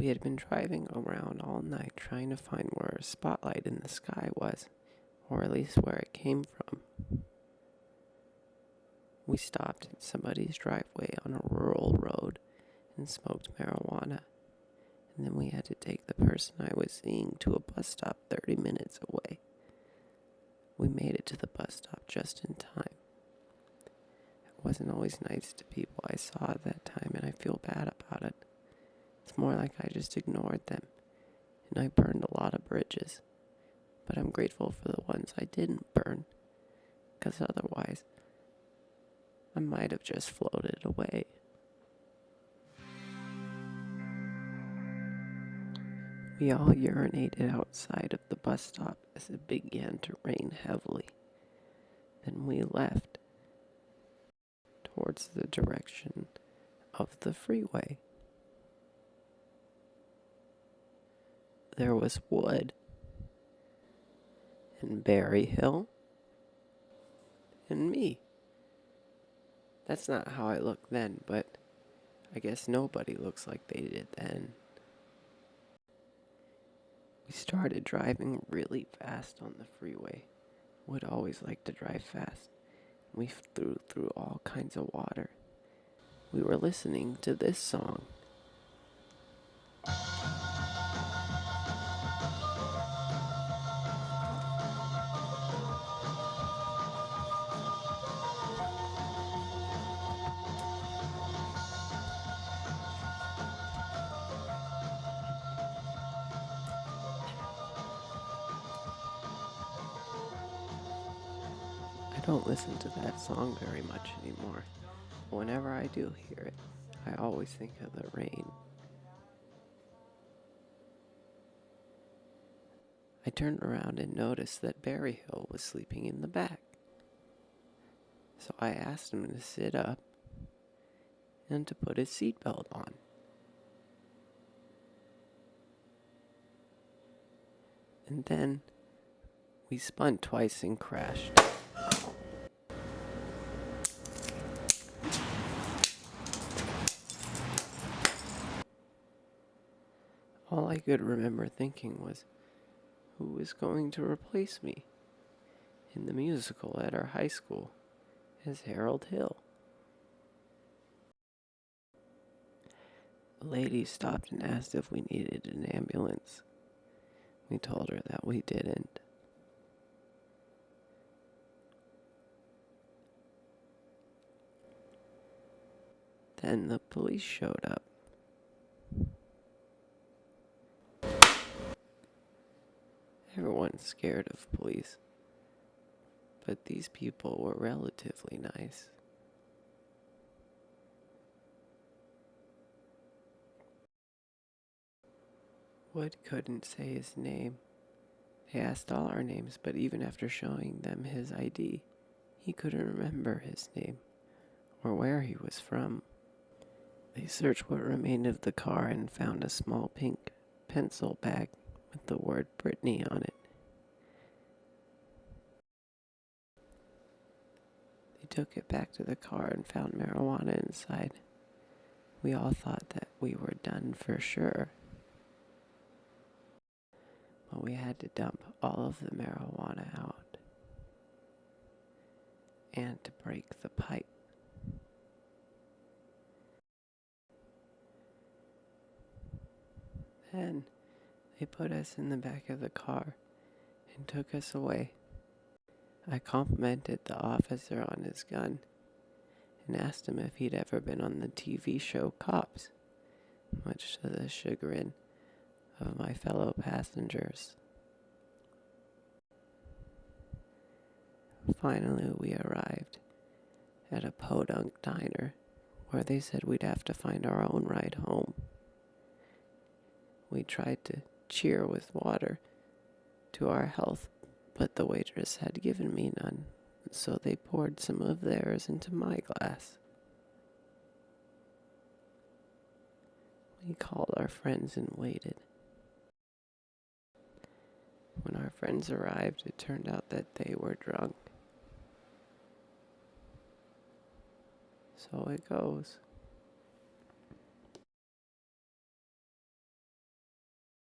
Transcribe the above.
We had been driving around all night trying to find where a spotlight in the sky was, or at least where it came from. We stopped in somebody's driveway on a rural road and smoked marijuana, and then we had to take the person I was seeing to a bus stop 30 minutes away. We made it to the bus stop just in time. I wasn't always nice to people I saw at that time, and I feel bad about it. It's more like I just ignored them, and I burned a lot of bridges. But I'm grateful for the ones I didn't burn, because otherwise, I might have just floated away. We all urinated outside of the bus stop as it began to rain heavily. Then we left towards the direction of the freeway. There was wood and Berry Hill and me. That's not how I looked then, but I guess nobody looks like they did then. We started driving really fast on the freeway. Would always like to drive fast. We flew through all kinds of water. We were listening to this song. I don't listen to that song very much anymore. Whenever I do hear it, I always think of the rain. I turned around and noticed that Berry Hill was sleeping in the back. So I asked him to sit up and to put his seatbelt on. And then we spun twice and crashed. All I could remember thinking was, who is going to replace me in the musical at our high school as Harold Hill? A lady stopped and asked if we needed an ambulance. We told her that we didn't. Then the police showed up. Everyone's scared of police, but these people were relatively nice. Wood couldn't say his name. They asked all our names, but even after showing them his ID, he couldn't remember his name or where he was from. They searched what remained of the car and found a small pink pencil bag with the word Brittany on it. They took it back to the car and found marijuana inside. We all thought that we were done for sure. But we had to dump all of the marijuana out and to break the pipe. Then they put us in the back of the car and took us away. I complimented the officer on his gun and asked him if he'd ever been on the TV show Cops, much to the chagrin of my fellow passengers. Finally, we arrived at a podunk diner where they said we'd have to find our own ride home. We tried to cheer with water to our health, but the waitress had given me none, so they poured some of theirs into my glass. We called our friends and waited. When our friends arrived, it turned out that they were drunk. So it goes.